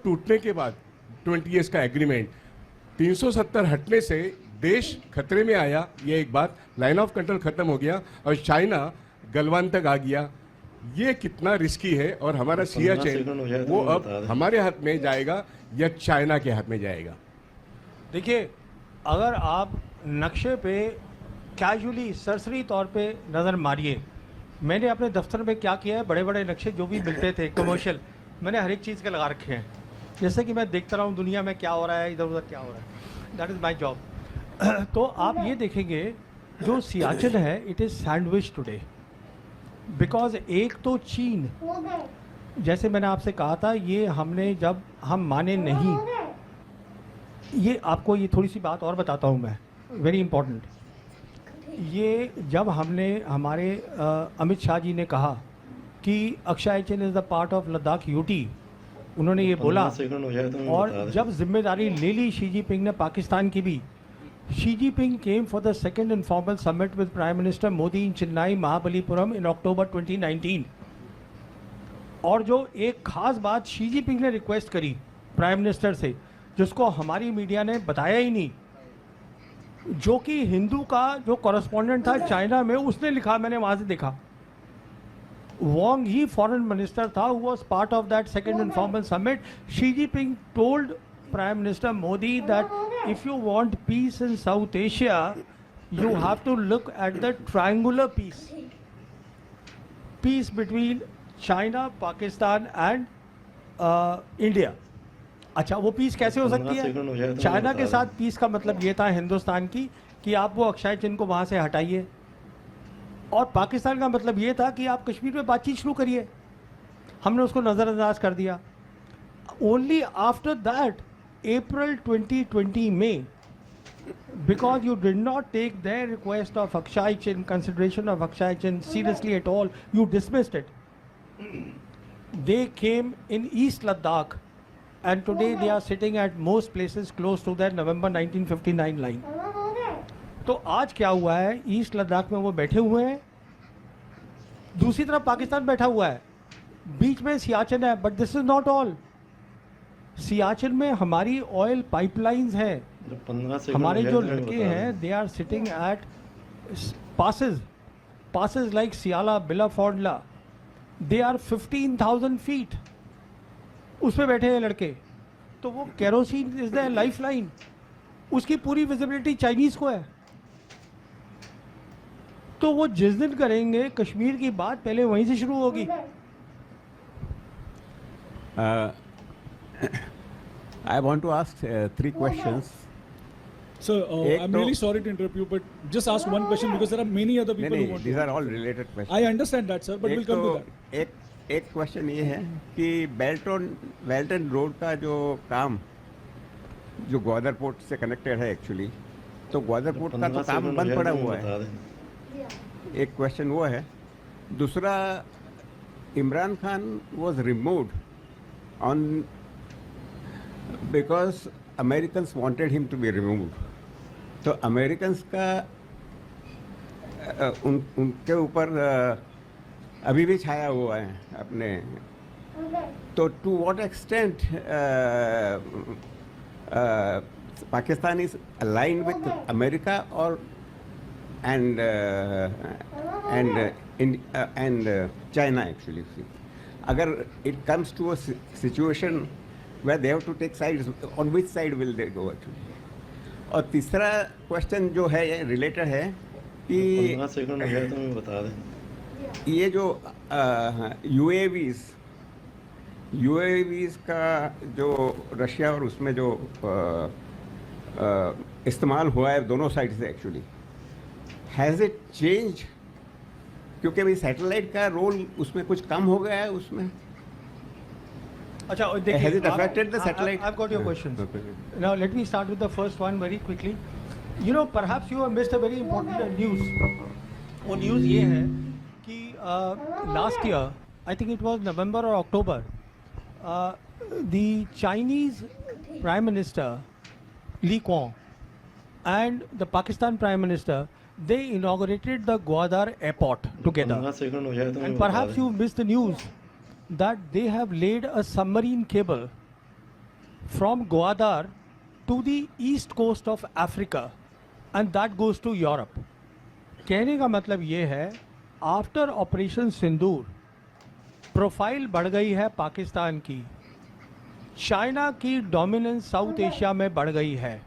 टूटने के बाद 20 ईयर्स का एग्रीमेंट 370 हटने से देश खतरे में आया, ये एक बात, लाइन ऑफ कंट्रोल खत्म हो गया और चाइना गलवान तक आ गया। ये कितना रिस्की है और हमारा सियाचिन वो अब हमारे हाथ में जाएगा या चाइना के हाथ में जाएगा? देखिए, अगर आप नक्शे पे कैजुअली सरसरी तौर पे नज़र मारिए, मैंने अपने दफ्तर में क्या किया है, बड़े बड़े नक्शे जो भी मिलते थे कमर्शियल, मैंने हर एक चीज़ के लगा रखे हैं, जैसे कि मैं देखता रहा हूँ दुनिया में क्या हो रहा है, इधर उधर क्या हो रहा है। That is my job. तो आप ये देखेंगे जो सियाचिन है, it is sandwich today, because एक तो चीन, जैसे मैंने आपसे कहा था, ये हमने जब हम माने नहीं, ये आपको ये थोड़ी सी बात और बताता हूँ मैं, वेरी इंपॉर्टेंट। ये जब हमने हमारे अमित शाह जी ने कहा कि Aksai Chin is the part of Ladakh UT, उन्होंने ये बोला, और जब जिम्मेदारी ले ली शी जिनपिंग ने पाकिस्तान की भी, Xi Jinping came for the second informal summit with prime minister Modi in Chennai Mahabalipuram in October 2019। और जो एक खास बात शी जिनपिंग ने रिक्वेस्ट करी प्राइम मिनिस्टर से, जिसको हमारी मीडिया ने बताया ही नहीं, जो कि हिंदू का जो कॉरेस्पॉन्डेंट था चाइना में, उसने लिखा, मैंने वहाँ से देखा, वोंग ही फॉरेन मिनिस्टर था, who was part of that second informal summit. Xi Jinping told prime minister Modi that if you want peace in South Asia you have to look at the triangular peace between China, Pakistan and India. अच्छा, वो piece कैसे हो सकती है? China के साथ piece का मतलब ये था हिंदुस्तान की कि आप वो अक्षय चिन्ह को वहाँ से हटाइए, और पाकिस्तान का मतलब ये था कि आप कश्मीर में बातचीत शुरू करिए। हमने उसको नज़रअंदाज कर दिया। ओनली आफ्टर दैट अप्रैल 2020 में, because you did not take their request of Akshay Chin, consideration of Akshay Chin seriously at all, you dismissed it. They came in East Ladakh, and today they are sitting at most places close to their November 1959 line. तो आज क्या हुआ है, east Ladakh में वो बैठे हुए हैं, दूसरी तरफ पाकिस्तान बैठा हुआ है, बीच में सियाचिन है। But this is not all. Siachen में हमारी ऑयल पाइपलाइंस हैं, हमारे जो लड़के हैं, they are sitting at passes like Sia La, Bilafond La, they are 15,000 feet, उसमें बैठे हैं लड़के। तो वो kerosene is the life line, उसकी पूरी विजिबिलिटी चाइनीज को है। तो वो जिस दिन करेंगे कश्मीर की बात, पहले वहीं से शुरू होगी। I want to ask 3 questions. Sir, I'm really sorry to interrupt you, but just ask one question because there are many other people who want to. These are all related questions. I understand that, sir, but we'll come to that. एक question ये है कि belt and road का जो काम, जो Gwadar port से connected है एक्चुअली, तो ग्वादर पोर्ट का तो काम बंद पड़ा हुआ है। एक क्वेश्चन वो है। दूसरा, Imran Khan was removed on because Americans wanted him to be removed. तो अमेरिकन्स का उनके ऊपर अभी भी छाया हुआ है अपने। तो to what extent Pakistan is aligned with America और and China actually. Agar it comes to a situation where they have to take sides, on which side will they go actually? और तीसरा क्वेश्चन जो है ये रिलेटेड है कि 15 second हो गया तो मैं बता दें। ये जो UAVs का जो रशिया और उसमें जो इस्तेमाल हुआ है दोनों साइड से एक्चुअली, हैज़ इट चेंज? क्योंकि अभी सैटेलाइट का रोल उसमें कुछ कम हो गया है उसमें। अच्छा, has it affected the satellite? I've got your questions. Now let me start with the first one very quickly. You know, perhaps you have missed a very important news. वो news ये है कि last year, I think it was November or October, the Chinese Prime Minister Li Qiang and the Pakistan Prime Minister, they inaugurated the Gwadar airport together. And perhaps you missed the news that they have laid a submarine cable from Gwadar to the east coast of Africa and that goes to Europe. कहने का मतलब ये है after operation सिंदूर profile बढ़ गई है पाकिस्तान की, China की डोमिनेंस साउथ एशिया में बढ़ गई है।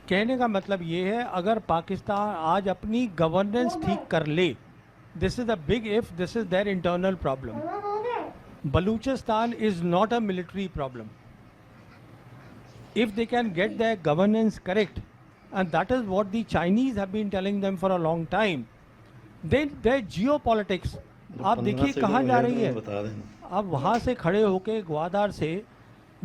कहने का मतलब ये है अगर पाकिस्तान आज अपनी गवर्नेंस ठीक कर ले, this is a big if, this is their internal problem. Balochistan is not a military problem. If they can get their governance correct, and that is what the Chinese have been telling them for a long time, then their geopolitics, आप देखिए कहाँ जा रही है। बता दें। अब वहाँ से खड़े होके ग्वादार से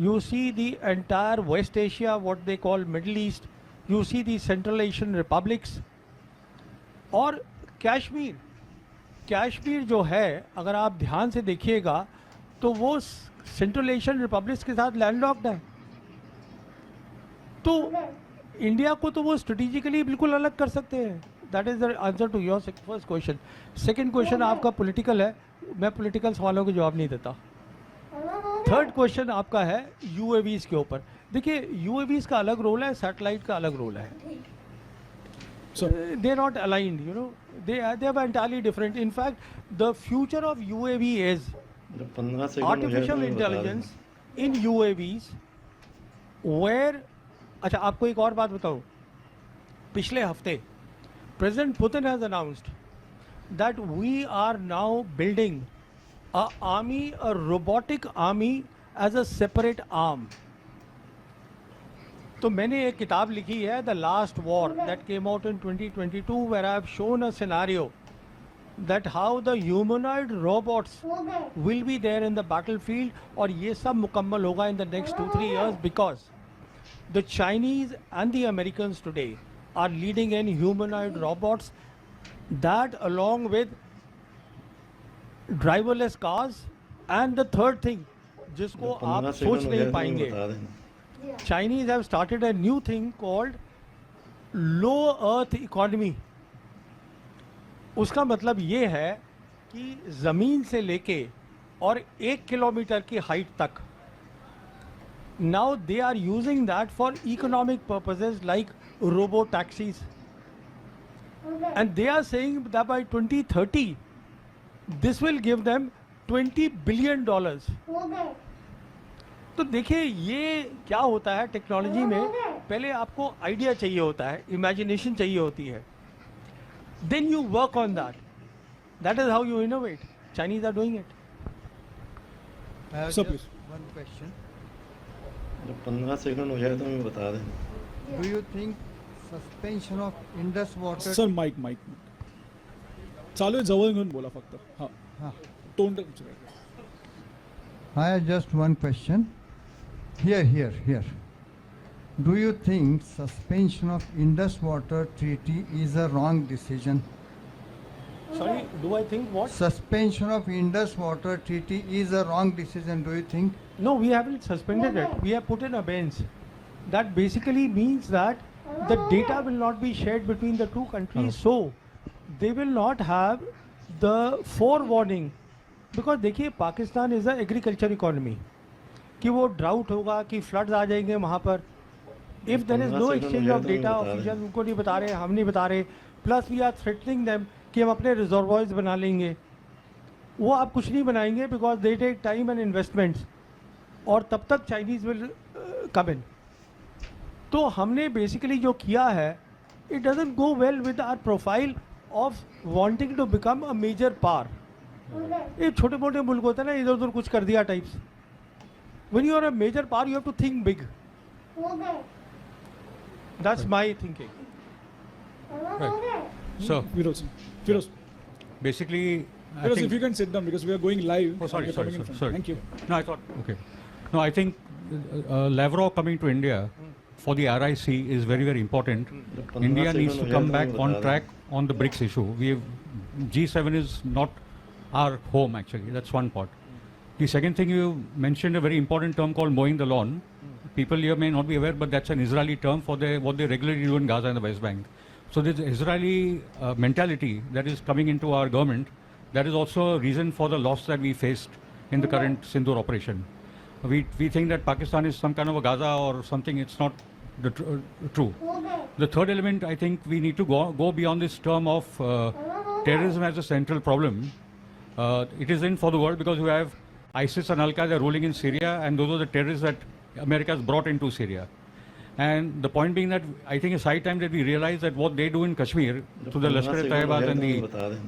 you see the entire West Asia, what they call Middle East, you see the Central Asian republics, और कश्मीर जो है अगर आप ध्यान से देखिएगा तो वो सेंट्रल एशियन रिपब्लिक्स के साथ लैंडलॉक्ड है। तो इंडिया को तो वो स्ट्रेटेजिकली बिल्कुल अलग कर सकते हैं। That is the answer to your first question. Second question आपका पॉलिटिकल है, मैं पॉलिटिकल सवालों के जवाब नहीं देता। थर्ड क्वेश्चन आपका है यूएवीज के ऊपर। देखिए यूएवीज का अलग रोल है, सैटेलाइट का अलग रोल है। They are not aligned, you know, they are entirely different. In fact, the future of UAV is 15 second artificial intelligence in UAVs where अच्छा आपको एक और बात बताऊं, पिछले हफ्ते president Putin has announced that we are now building a army, a robotic army as a separate arm. तो मैंने एक किताब लिखी है the last war that came out in 2022 where I have shown a scenario that how the humanoid robots will be there in the battlefield, और ये सब मुकम्मल होगा in the next 2-3 years because the Chinese and the Americans today are leading in humanoid robots that along with driverless cars and the third thing जिसको आप सोच नहीं पाएंगे, Chinese have started a new thing called low earth economy। उसका मतलब ये है कि ज़मीन से लेके और 1 किलोमीटर की हाइट तक now they are using that for economic purposes like robo taxis, and they are saying that by 2030 this will give them $20 billion। तो देखिए ये क्या होता है टेक्नोलॉजी में, पहले आपको आइडिया चाहिए होता है, इमेजिनेशन चाहिए होती है, then you work on that, that is how you innovate। Chinese are doing it। I have So just please. one question. जब 15 सेकंड हो जाए तो हमें बता दें। Do you think suspension of Indus water? Sir mic चालू आहे, जवळ घेऊन बोला फक्त. हां हाँ. तोंड I have just one question. Here. Do you think suspension of Indus water treaty is a wrong decision? Sorry, do I think what? Suspension of Indus water treaty is a wrong decision, do you think? No, we haven't suspended it. We have put in a bench. That basically means that the data will not be shared between the two countries, so they will not have the forewarning. Because देखिए Pakistan is a agriculture economy, कि वो drought होगा कि floods आ जाएंगे वहाँ पर, if there is no exchange of data, official उनको नहीं बता रहे, हम नहीं बता रहे, plus we are threatening them कि हम अपने रिजर्वॉयर्स बना लेंगे। वो आप कुछ नहीं बनाएंगे because they take time and investments, और तब तक चाइनीज़ विल कम इन। तो हमने बेसिकली जो किया है, it doesn't go well with our profile of wanting to become a major power. ये छोटे मोटे मुल्क होते हैं ना, इधर उधर कुछ कर दिया types. When you are a major power you have to think big. That's my thinking. So Firoz, basically, I Firoz, think, if you can sit down because we are going live. Oh, sorry, You're coming in front. sorry. Thank you. No, I thought, okay. No, I think Lavrov coming to India for the RIC is very, very important. India needs to come back on track on the BRICS issue. G7 is not our home, actually. That's one part. The second thing, you mentioned a very important term called mowing the lawn. People here may not be aware, but that's an Israeli term for what they regularly do in Gaza and the West Bank. So this Israeli mentality that is coming into our government, that is also a reason for the loss that we faced in the current Sindoor operation. we think that Pakistan is some kind of a Gaza or something. It's not true. The third element, I think we need to go beyond this term of terrorism as a central problem. It is in for the world because you have ISIS and Al-Qaeda ruling in Syria, and those are the terrorists that America has brought into Syria. And the point being that I think it's high time that we realize that what they do in Kashmir to the Lashkar-e-Taiba and the बता दें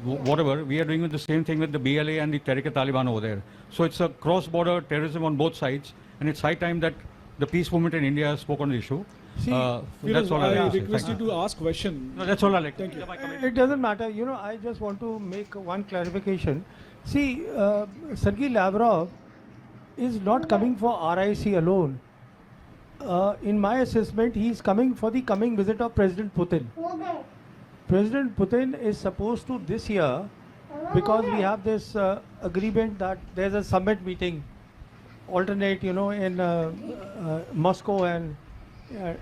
whatever, we are doing the same thing with the BLA and the Tehrik-e-Taliban over there. So it's a cross-border terrorism on both sides, and it's high time that the peace movement in India spoke on the issue. See, That's all I I like to say. request you Thank you. to ask question. No, that's all I like. Thank you. It doesn't matter. You know, I just want to make one clarification. See, Sergei Lavrov is not coming for RIC alone. In my assessment, he is coming for the coming visit of President Putin. President Putin is supposed to this year, because we have this agreement that there's a summit meeting, alternate, you know, in Moscow and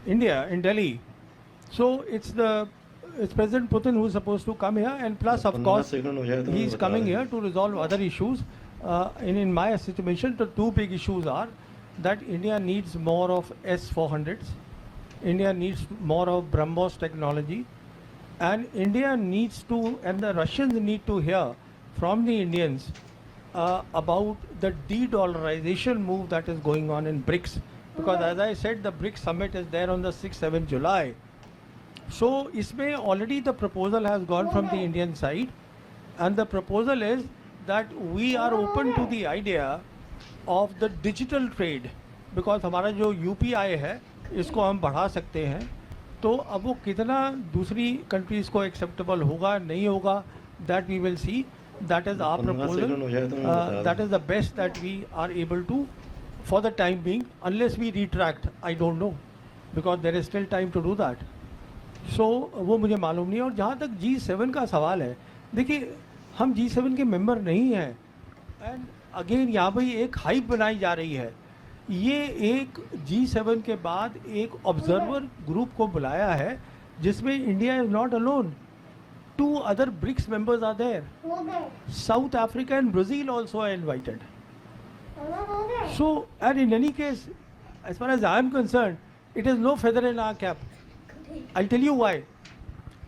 India, in Delhi. So it's President Putin who's supposed to come here, and plus, of 15 course, second हो जाए तो he's मैं बता coming दें। here to resolve other issues. In my estimation, the two big issues are that India needs more of S-400s, India needs more of BrahMos technology, and India needs to, and the Russians need to hear from the Indians about the de-dollarization move that is going on in BRICS. Because as I said, the BRICS summit is there on the 6th-7th July. So, isme already the proposal has gone from the Indian side, and the proposal is that we are open to the idea of the digital trade, because हमारा जो UPI है इसको हम बढ़ा सकते हैं. तो अब वो कितना दूसरी कंट्रीज़ को एक्सेप्टेबल होगा नहीं होगा, that we will see. That is our 15 proposal. Second हो जाए तो मैं बता दें। That is the best that we are able to for the time being, unless we retract. I don't know, because there is still time to do that. So वो मुझे मालूम नहीं है. और जहाँ तक G7 का सवाल है, देखिए हम G7 के मेंबर नहीं हैं, एंड अगेन यहाँ पर एक हाइप बनाई जा रही है. ये एक G7 के बाद एक ऑब्जर्वर ग्रुप को बुलाया है जिसमें India is not alone. 2 other BRICS members are there. South Africa and Brazil also are invited. So, and in any case, as far as I am concerned, it is no feather in our cap. I'll tell you why.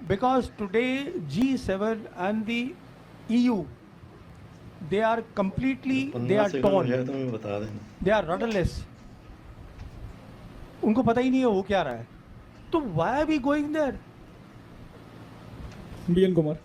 Because today G7 and the EU, they are completely, they 15 are second हो जाए torn. तो मैं बता दें They are rudderless. उनको पता ही नहीं है हो क्या रहा है. तो why are we going there? BN Kumar.